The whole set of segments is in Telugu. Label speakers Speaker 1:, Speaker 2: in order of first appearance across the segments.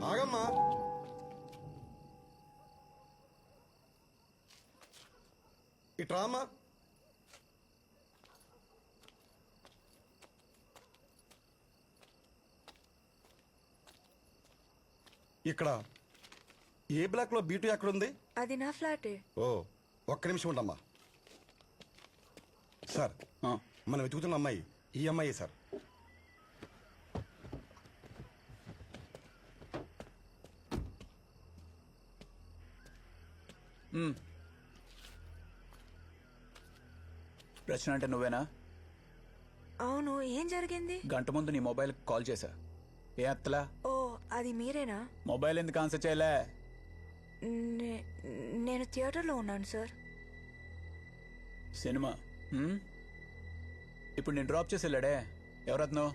Speaker 1: ఆగమ్మా. ఇట్రా అమ్మా. ఇక్కడ ఏ బ్లాక్ లో బీటు ఎక్కడుంది?
Speaker 2: అది నా ఫ్లాటే.
Speaker 1: ఓ, ఒక్క నిమిషం ఉండమ్మా. సార్, మనం వెతుకుతున్న అమ్మాయి ఈ అమ్మాయి సార్.
Speaker 3: రచన అంటే నువ్వేనా?
Speaker 2: అవును, ఏం జరిగింది?
Speaker 3: గంట ముందు నీ మొబైల్ కాల్ చేశా, ఏ అత్తలా?
Speaker 2: ఓ, అది మీరేనా?
Speaker 3: మొబైల్ ఎందుకు ఆన్సర్ చేయలే?
Speaker 2: నేను థియేటర్లో ఉన్నాను సార్.
Speaker 3: సినిమా ఇప్పుడు నేను డ్రాప్ చేసి వెళ్ళాడే, ఎవరత్నో?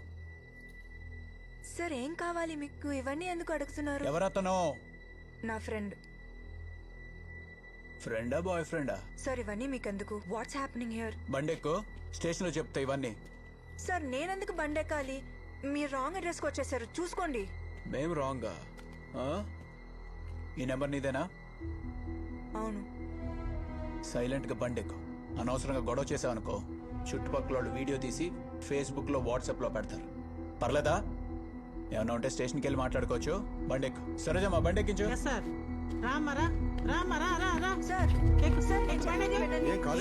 Speaker 2: సార్, ఏం కావాలి మీకు? ఇవన్నీ ఎందుకు అడుగుతున్నారు?
Speaker 3: ఎవరతనో?
Speaker 2: నా ఫ్రెండ్.
Speaker 3: ఫ్రెండా బాయ్ ఫ్రెండా?
Speaker 2: సార్, ఇవన్నీ మీకెందుకు? What's happening here?
Speaker 3: బండెక్కు, స్టేషన్లో చెప్తా ఇవన్నీ.
Speaker 2: సార్, నేనెందుకు బండెక్కాలి? మీరు రాంగ్ అడ్రస్కి వచ్చేసారు, చూసుకోండి.
Speaker 3: మేము రాంగా? ఈ నెంబర్ నీదేనా?
Speaker 2: అవును.
Speaker 3: సైలెంట్గా బండెక్కు. అనవసరంగా గొడవ చేసావనుకో, చుట్టుపక్కల వాళ్ళు వీడియో తీసి ఫేస్బుక్లో వాట్సాప్లో పెడతారు. పర్లేదా? ఏమన్నా ఉంటే స్టేషన్కి వెళ్ళి మాట్లాడుకోవచ్చు. బండెక్కు. సరేజమ్మా, బండెక్కించు.
Speaker 2: సార్,
Speaker 1: ఏం కాదు.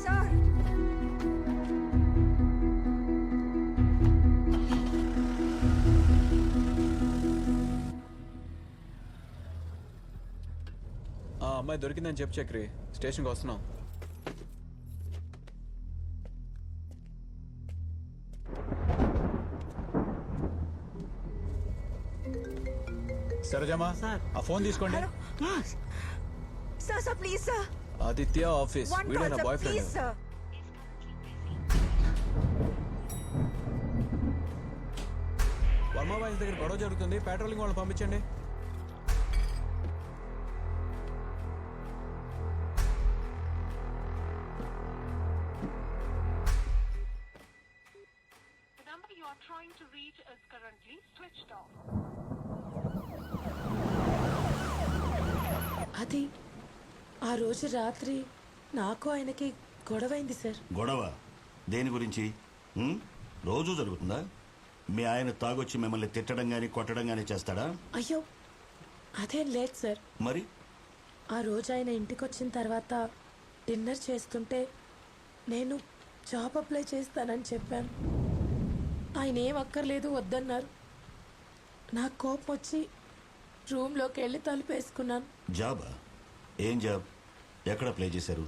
Speaker 2: సార్,
Speaker 3: ఆ అమ్మాయి దొరికిందని చెప్పు చక్రి, స్టేషన్కి వస్తున్నాం. సరేజమ్మా, ఆ ఫోన్ తీసుకోండి.
Speaker 2: Sir, sir, please sir.
Speaker 3: Aditya office,
Speaker 2: one
Speaker 3: వీడే
Speaker 2: కాల్
Speaker 3: నా
Speaker 2: sir,
Speaker 3: boy
Speaker 2: please
Speaker 3: friend.
Speaker 2: Sir.
Speaker 3: Varma boys దగ్గర గొడవ జరుగుతుంది, పెట్రోలింగ్ వాళ్ళని పంపించండి.
Speaker 4: Trying to reach is currently switched off.
Speaker 5: అది ఆ రోజు రాత్రి నాకు ఆయనకి గొడవైంది సార్.
Speaker 6: గొడవ దేని గురించి? రోజు జరుగుతుందా? మీ ఆయన తాగొచ్చి మిమ్మల్ని తిట్టడం గాని కొట్టడం గాని చేస్తాడా?
Speaker 5: అయ్యో, అదేం లేదు సార్.
Speaker 6: మరి
Speaker 5: ఆ రోజు ఆయన ఇంటికి వచ్చిన తర్వాత డిన్నర్ చేస్తుంటే నేను జాబ్ అప్లై చేస్తానని చెప్పాను. ఆయన ఏం అక్కర్లేదు వద్దన్నారు. నాకు కోపం వచ్చి రూమ్లోకి వెళ్ళి తలుపేసుకున్నాను.
Speaker 6: జాబా? ఏం జాబ్? ఎక్కడ అప్లై చేశారు?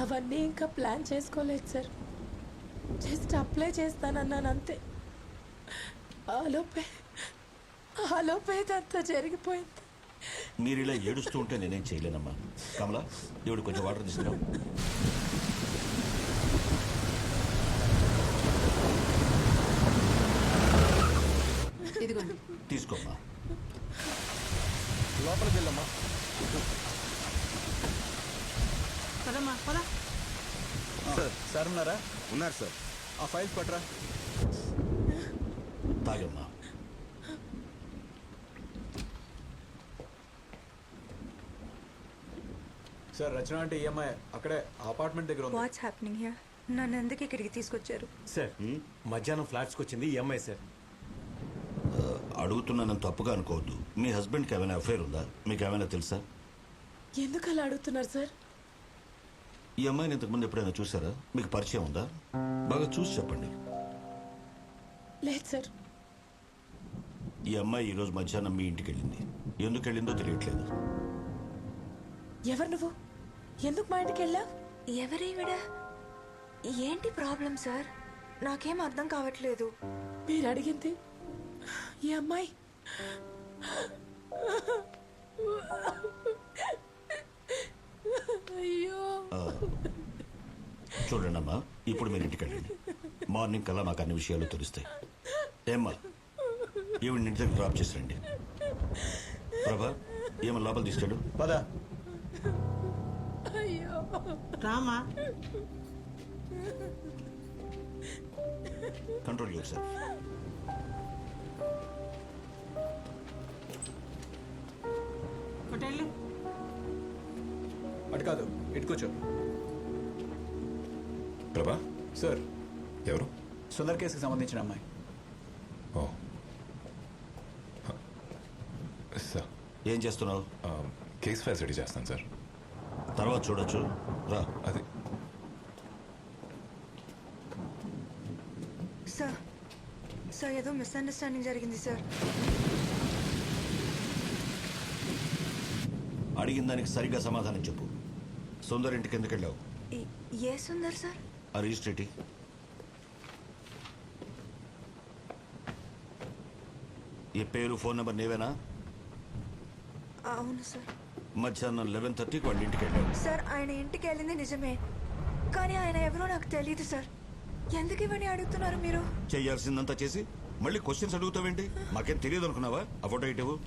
Speaker 5: అవన్నీ ఇంకా ప్లాన్ చేసుకోలేదు సార్. జస్ట్ అప్లై చేస్తానన్నాను అంతే. ఆలోపే ఇదంతా జరిగిపోయింది.
Speaker 6: మీరు ఇలా ఏడుస్తూ ఉంటే నేనేం చేయలేనమ్మా. కమలా, దేవుడు కొంచెం వాటర్ తీసుకున్నావు. తీసుకోమ్మా.
Speaker 1: లోపలికి వెళ్ళమ్మా.
Speaker 3: సార్ ఉన్నారా?
Speaker 1: ఉన్నారు సార్.
Speaker 3: ఆ ఫైల్స్ పట్టరా.
Speaker 6: తాగమ్మా.
Speaker 3: సార్, రచన అంటే ఈఎంఐ అక్కడే అపార్ట్మెంట్ దగ్గర ఉంది.
Speaker 2: What's happening here? నన్ను ఎందుకు ఇక్కడికి తీసుకొచ్చారు?
Speaker 7: సార్, మధ్యాహ్నం ఫ్లాట్స్కి వచ్చింది ఈ అమ్మాయి సార్.
Speaker 6: అడుగుతున్నానని తప్పుగా అనుకోవద్దు. మీ హస్బెండ్కి ఏమైనా అఫైర్ ఉందా? మీకు ఏమైనా తెలుసా?
Speaker 5: ఎందుకు అలా అడుగుతున్నారు సార్?
Speaker 6: ఈ అమ్మాయిని ఇంతకుముందు ఎప్పుడైనా చూసారా? మీకు పరిచయం ఉందా? బాగా చూసి చెప్పండి.
Speaker 5: లేదు సార్.
Speaker 6: ఈ అమ్మాయి ఈరోజు మధ్యాహ్నం మీ ఇంటికి వెళ్ళింది. ఎందుకు వెళ్ళిందో తెలియట్లేదు.
Speaker 5: ఎవరు నువ్వు? ఎందుకు మా ఇంటికి వెళ్ళావు?
Speaker 2: ఎవరేవిడ? ఏంటి ప్రాబ్లం సార్? నాకేం అర్థం కావట్లేదు.
Speaker 5: మీరు అడిగింది ఈ అమ్మాయి. అయ్యో,
Speaker 6: చూడండి అమ్మా, ఇప్పుడు మీరు ఇంటికి వెళ్ళండి. మార్నింగ్ కల్లా మాకు అన్ని విషయాలు తెలుస్తాయి. ఏమ్మా, ఈవిడ ఇంటి దగ్గర డ్రాప్ చేసి రండి. ప్రభా, ఏమో లోపల తీసుకెళ్ళు.
Speaker 3: పదా.
Speaker 5: అయ్యో,
Speaker 8: రామా.
Speaker 6: Control your self.
Speaker 3: అటు కాదు ఇటు కూర్చో.
Speaker 8: ప్రభా
Speaker 3: సార్,
Speaker 8: ఎవరు?
Speaker 3: సుందర్ కేసుకి సంబంధించిన అమ్మాయి.
Speaker 8: ఓ సార్,
Speaker 6: ఏం చేస్తున్నావు?
Speaker 8: కేస్ ఫైల్స్ రెడీ చేస్తాను సార్.
Speaker 6: తర్వాత చూడొచ్చు, రా.
Speaker 8: అది
Speaker 2: సార్ సార్ ఏదో మిస్అండర్స్టాండింగ్ జరిగింది సార్.
Speaker 6: అడిగిన దానికి సరిగ్గా సమాధానం చెప్పు. సుందర్ ఇంటికి ఎందుకు వెళ్ళావు?
Speaker 2: ఏ సుందర్ సార్?
Speaker 6: ఆ రిజిస్ట్రేటి ఈ పేరు ఫోన్ నెంబర్ నీవేనా?
Speaker 2: అవును సార్.
Speaker 6: మధ్యాహ్నం 11:30కి వాళ్ళ ఇంటికి వెళ్ళావు.
Speaker 2: సార్ ఆయన ఇంటికి వెళ్ళింది నిజమే, కానీ ఆయన ఎవరో నాకు తెలియదు సార్. ఎందుకు ఇవన్నీ అడుగుతున్నారు మీరు?
Speaker 6: చేయాల్సిందంతా చేసి మళ్ళీ క్వశ్చన్స్ అడుగుతావేంటి? మాకేం తెలియదు అనుకున్నావా? ఆ ఫోటో ఇటు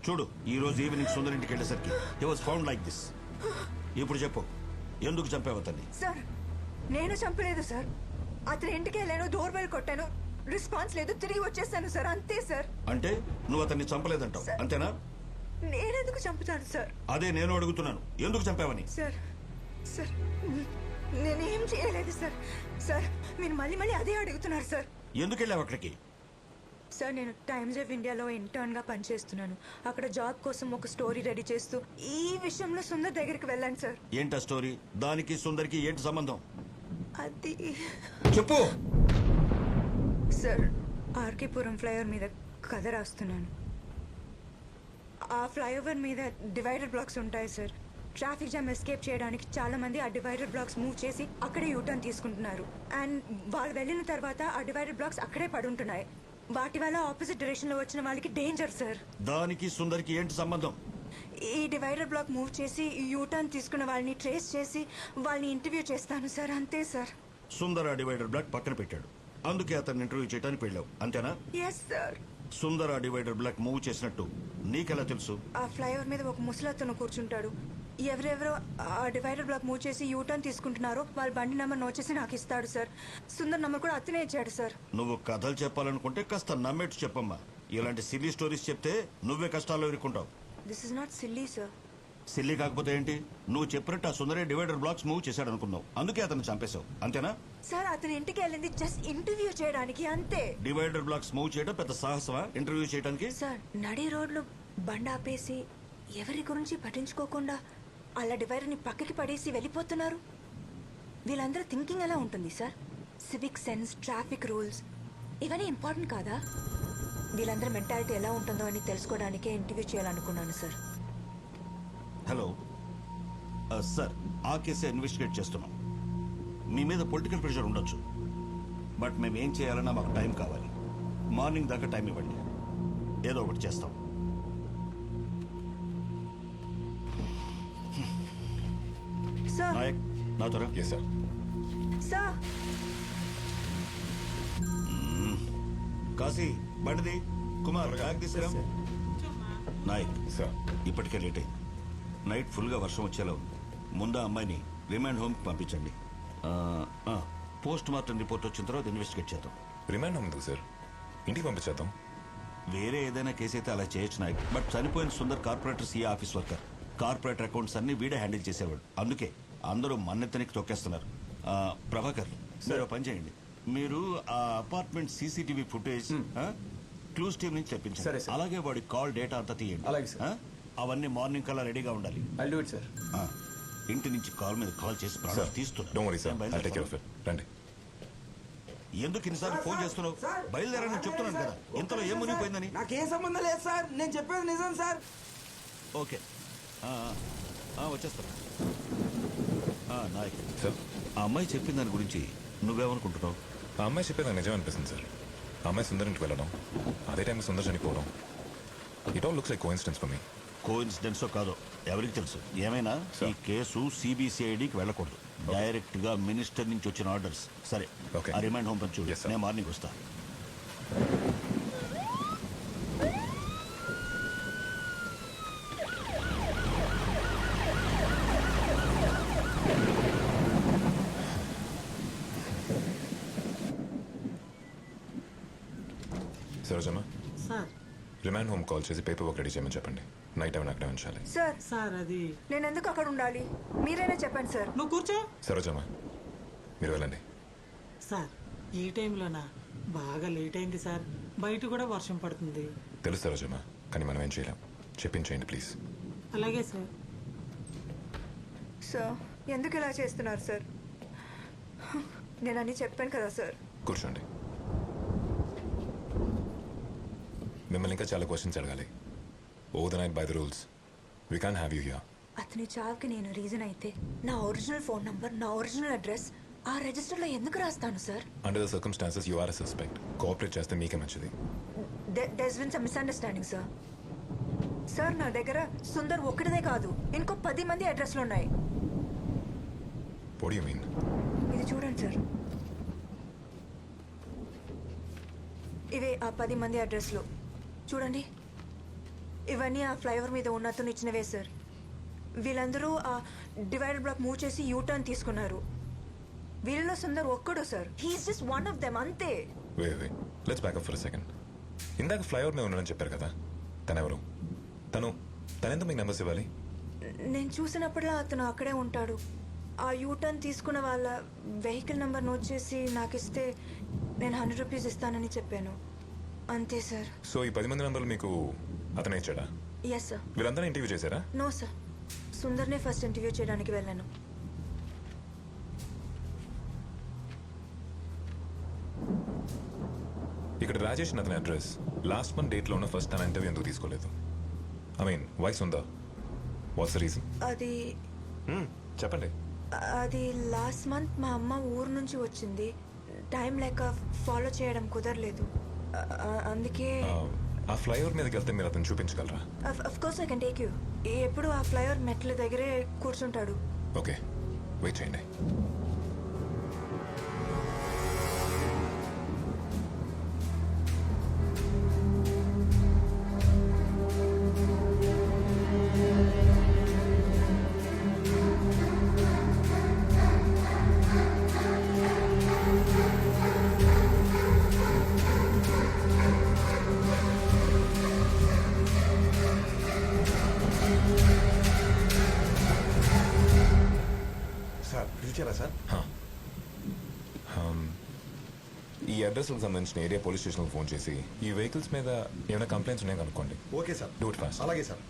Speaker 6: చూడు. ఈ రోజు ఈవినింగ్ సుందర్ ఇంటికి వెళ్ళేసరికి he was found like this. ఇప్పుడు చెప్పు, ఎందుకు చంపావు అతన్ని?
Speaker 2: సార్ నేను చంపలేదు సార్. అతని ఇంటికి వెళ్ళాను, డోర్ బెల్ కొట్టాను, రెస్పాన్స్ లేదు, తిరిగి వచ్చేసాను సార్, అంతే సార్.
Speaker 6: అంటే నువ్వు అతన్ని చంపలేదంటావు, అంతేనా?
Speaker 2: నేనెందుకు చంపుతాను సార్?
Speaker 6: అదే నేను అడుగుతున్నాను, ఎందుకు చంపావని.
Speaker 2: సార్ సార్ నేనేం చేయలేదు సార్. సార్ మీరు మళ్ళీ మళ్ళీ అదే అడుగుతున్నారు సార్.
Speaker 6: ఎందుకు వెళ్ళావు అక్కడికి?
Speaker 2: సార్ నేను టైమ్స్ ఆఫ్ ఇండియాలో ఇంటర్న్గా పనిచేస్తున్నాను. అక్కడ జాబ్ కోసం ఒక స్టోరీ రెడీ చేస్తూ ఈ విషయంలో సుందర్ దగ్గరికి వెళ్ళాను సార్.
Speaker 6: ఏంటా స్టోరీ? దానికి సుందర్కి ఏంటి సంబంధం?
Speaker 2: అది
Speaker 6: చెప్పు.
Speaker 2: సార్ ఆర్కేపురం ఫ్లైఓవర్ మీద కథ రాస్తున్నాను. ఆ ఫ్లైఓవర్ మీద డివైడర్ బ్లాక్స్ ఉంటాయి సార్. ట్రాఫిక్ జామ్ ఎస్కేప్ చేయడానికి చాలా మంది ఆ డివైడర్ బ్లాక్స్ మూవ్ చేసి అక్కడే యూటర్న్ తీసుకుంటున్నారు. అండ్ వాళ్ళు వెళ్ళిన తర్వాత ఆ డివైడర్ బ్లాక్స్ అక్కడే పడుంటున్నాయి. వాటి వల్ల ఆపోజిట్ డైరెక్షన్ లో వచ్చిన వాళ్ళకి డేంజర్ సార్.
Speaker 6: దానికి సుందర్కి ఏంటి సంబంధం?
Speaker 2: ఈ డివైడర్ బ్లాక్ మూవ్ చేసి యూటర్న్ తీసుకున్న వాళ్ళని ట్రేస్ చేసి వాళ్ళని ఇంటర్వ్యూ చేస్తాను సార్, అంతే సార్.
Speaker 6: సుందర్ ఆ డివైడర్ బ్లాక్ పక్కన పెట్టాడు, అందుకే అతన్ని ఇంటర్వ్యూ చేయడానికి వెళ్ళావు, అంతేనా?
Speaker 2: Yes sir.
Speaker 6: సుందర్ ఆ డివైడర్ బ్లాక్ మూవ్ చేసినట్టు నీకెలా తెలుసు?
Speaker 2: ఆ ఫ్లైఓవర్ మీద ఒక ముసలతను కూర్చుంటాడు. ఎవరెవరో ఆ డివైడర్ బ్లాక్ మూవ్ చేసి యూటర్న్ తీసుకుంటున్నారో వాళ్ళ బండి నెంబర్ నోట్ చేసి నాకు ఇస్తాడు సార్. సుందర్ నెంబర్ కూడా అతనే ఇచ్చాడు సార్.
Speaker 6: నువ్వు కథలు చెప్పాలనుకుంటే కాస్త నమ్మేట్టు చెప్పమ్మా. ఇలాంటి సిల్లీ స్టోరీస్ చెప్తే నువ్వే కష్టాల్లో ఇరుక్కుంటావు.
Speaker 2: This is not silly sir.
Speaker 6: Silly కాకపోతే ఏంటి? నువ్వు చెప్పినట్టు ఆ సుందరే డివైడర్ బ్లాక్స్ మూవ్ చేశాడు అనుకున్నావు, అందుకే అతను చంపేశావు, అంతేనా?
Speaker 2: సార్ అతని ఇంటికి వెళ్ళింది జస్ట్ ఇంటర్వ్యూ చేయడానికి, అంతే.
Speaker 6: డివైడర్ బ్లాక్స్ మూవ్ చేయడం పెద్ద సాహసమా ఇంటర్వ్యూ చేయడానికి?
Speaker 2: సార్ నడి రోడ్లో బండి ఆపేసి ఎవరి గురించి పట్టించుకోకుండా అలా డివైడర్ని పక్కకి పడేసి వెళ్ళిపోతున్నారు. వీళ్ళందరూ థింకింగ్ ఎలా ఉంటుంది sir? Civic sense, traffic rules ఇవన్నీ ఇంపార్టెంట్ కాదా? వీళ్ళందరూ మెంటాలిటీ ఎలా ఉంటుందో అని తెలుసుకోవడానికే ఇంటర్వ్యూ చేయాలనుకున్నాను సార్.
Speaker 6: హలో సార్, ఆ కేసే ఇన్వెస్టిగేట్ చేస్తున్నాం. మీ మీద పొలిటికల్ ప్రెషర్ ఉండొచ్చు, బట్ మేము ఏం చేయాలన్నా మాకు టైం కావాలి. మార్నింగ్ దాకా టైం ఇవ్వండి, ఏదో ఒకటి చేస్తాం.
Speaker 2: సార్
Speaker 6: నాయక్, నా త్వర.
Speaker 8: Yes sir.
Speaker 2: సార్
Speaker 6: కాశీ, బండిది. కుమార్, బ్యాగ్ తీసుకురా. నాయక్,
Speaker 8: సార్.
Speaker 6: ఇప్పటికే లేట్ అయింది. నైట్ ఫుల్గా వర్షం వచ్చేలా ఉంది. ముందు ఆ అమ్మాయిని రిమాండ్ హోమ్కి పంపించండి. పోస్ట్ మార్టం రిపోర్ట్ వచ్చిన తర్వాత ఇన్వెస్టిగేట్ చేద్దాం.
Speaker 8: రిమాండ్ ఎందుకు సార్? ఇంటికి పంపించేద్దాం.
Speaker 6: వేరే ఏదైనా కేసు అయితే అలా చేయొచ్చు నాయక్, బట్ చనిపోయిన Sundar corporator CA office worker. Corporator accounts అన్ని వీడే హ్యాండిల్ చేసేవాడు, అందుకే అందరూ మన్నెత్తనికి తొక్కేస్తున్నారు. ప్రభాకర్, మీరు ఓ పని చేయండి. మీరు ఆ apartment CCTV footage clues team నుంచి
Speaker 3: సరే,
Speaker 6: తెప్పించండి.
Speaker 3: సార్.
Speaker 6: అలాగే వాడి కాల్ డేటా అంతా తీయండి.
Speaker 3: అలాగే, సార్.
Speaker 6: అవన్నీ మార్నింగ్ కల్లా రెడీగా ఉండాలి.
Speaker 3: I'll do it sir.
Speaker 6: ఇంటి నుంచి కాల్ మీద కాల్ చేసి ప్రాణాలు
Speaker 8: sir, don't worry sir, I'll take care of it. రండి.
Speaker 6: ఎందుకు ఇన్నిసార్లు ఫోన్ చేస్తున్నావు? బయలుదేరని చెప్తున్నాను కదా, ఇంతలో ఏం మునిగిపోయిందని.
Speaker 9: నాకేం సంబంధం లేదు సార్, నేను చెప్పేది నిజం సార్.
Speaker 6: ఓకే, వచ్చేస్తాను. నాయక్
Speaker 8: సార్,
Speaker 6: ఆ అమ్మాయి చెప్పిన దాని గురించి నువ్వేమనుకుంటున్నావు?
Speaker 8: ఆ అమ్మాయి చెప్పేది నాకు నిజం అనిపిస్తుంది సార్. ఆ అమ్మాయి సుందర్ ఇంటికి వెళ్ళడం, అదే టైంలో సుందర్ చనిపోవడం, it all looks like coincidence for me.
Speaker 6: కోఇన్సిడెన్సో కాదో ఎవరికి తెలుసు. ఏమైనా ఈ కేసు సిబిసిఐడికి వెళ్ళకూడదు, డైరెక్ట్ గా మినిస్టర్ నుంచి వచ్చిన ఆర్డర్స్. సరే,
Speaker 8: Okay.
Speaker 6: ఆ రిమైండ్ హోమ్ పంచు.
Speaker 8: Yes, sir.
Speaker 6: నేను మార్నింగ్ వస్తా.
Speaker 8: Sarojamma,
Speaker 9: sir
Speaker 8: remand home call చేసి పేపర్ వర్క్ రెడీ చేయమని చెప్పండి. నైట్ టైం అక్కడే ఉంచాలి.
Speaker 2: సార్
Speaker 9: సార్ అది
Speaker 2: నేను ఎందుకు అక్కడ ఉండాలి? మీరైనా చెప్పండి సార్.
Speaker 9: నువ్వు కూర్చో.
Speaker 8: సరోజమ్మా మీరు వెళ్ళండి.
Speaker 9: సార్ ఈ టైంలోనా? బాగా లేట్ అయింది సార్, బయట కూడా వర్షం పడుతుంది.
Speaker 8: తెలుసు సరోజమ్మా, కానీ మనం ఏం చేయలేం. చెప్పించేయండి ప్లీజ్.
Speaker 9: అలాగే సార్.
Speaker 2: సార్ ఎందుకు ఇలా చేస్తున్నారు సార్? నేను అన్నీ చెప్పాను కదా సార్.
Speaker 8: కూర్చోండి. మిమ్మల్ని ఇంకా చాలా క్వశ్చన్స్ అడగాలి. Over the night by the rules we can have you here.
Speaker 2: అతని చావుకి నేను రీజన్ అయితే నా ఒరిజినల్ ఫోన్ నంబర్, నా ఒరిజినల్ అడ్రస్ ఆ రిజిస్టర్లో ఎందుకు రాస్తాను sir?
Speaker 8: Under the circumstances you are a suspect. Cooperate చేస్తే మీకే మంచిది.
Speaker 2: There's been some misunderstanding sir. Sir నా దగ్గర సుందర్ ఒక్కడిదే కాదు, ఇంకో 10 మంది అడ్రస్లు ఉన్నాయి.
Speaker 8: What you mean?
Speaker 2: ఇది చూడండి సార్, ఇవే ఆ 10 మంది అడ్రస్లు. చూడండి, ఇవన్నీ ఆ ఫ్లైఓవర్ మీద ఉన్న అతను ఇచ్చినవే సార్. వీళ్ళందరూ ఆ డివైడర్ బ్లాక్ మూవ్ చేసి యూటర్న్ తీసుకున్నారు. వీళ్ళలో సుందర్ ఒక్కడు sir. He's just one of them, అంతే.
Speaker 8: Way let's back up for a second. ఇందాక ఫ్లైఓవర్ మీద ఉన్నాడని చెప్పారు కదా, తనెవరు? తనెందుకు మీకు నెంబర్స్ ఇవ్వాలి?
Speaker 2: నేను చూసినప్పుడల్లా అతను అక్కడే ఉంటాడు. ఆ యూటర్న్ తీసుకున్న వాళ్ళ వెహికల్ నెంబర్ నోట్ చేసి నాకు ఇస్తే నేను 100 రూపీస్ ఇస్తానని చెప్పాను, అంతే సార్.
Speaker 8: సో ఈ 10 మంది నెంబర్లు మీకు అతనే ఇచ్చాడా?
Speaker 2: Yes sir.
Speaker 8: వీళ్ళందరూ ఇంటర్వ్యూ చేశారా?
Speaker 2: నో సార్, సుందర్నే ఫస్ట్ ఇంటర్వ్యూ చేయడానికి వెళ్ళాను.
Speaker 8: ఇక్కడ రాజేష్ అతని అడ్రస్ లాస్ట్ మంత్ డేట్లో ఉన్న ఫస్ట్ తన ఇంటర్వ్యూ ఎందుకు తీసుకోలేదు? I mean why Sundar? What's the reason?
Speaker 2: అది
Speaker 8: చెప్పండి.
Speaker 2: అది లాస్ట్ మంత్ మా అమ్మ ఊరు నుంచి వచ్చింది. టైం లేక ఫాలో చేయడం కుదరలేదు, అందుకే.
Speaker 8: ఆ ఫ్లైఓవర్ మీదకి వెళ్తే మీరు అతను చూపించగలరా?
Speaker 2: Of course I can take you. ఎప్పుడు ఆ ఫ్లైఓవర్ మెట్ల దగ్గరే కూర్చుంటాడు.
Speaker 8: ఓకే, వెయిట్ చేయండి.
Speaker 1: సార్ పిలిచారా సార్?
Speaker 8: ఈ అడ్రస్కి సంబంధించిన ఏరియా పోలీస్ స్టేషన్కి ఫోన్ చేసి ఈ వెహికల్స్ మీద ఏమైనా కంప్లైంట్స్ ఉన్నాయో కనుక్కోండి.
Speaker 1: Okay sir.
Speaker 8: Do it fast.
Speaker 1: అలాగే సార్.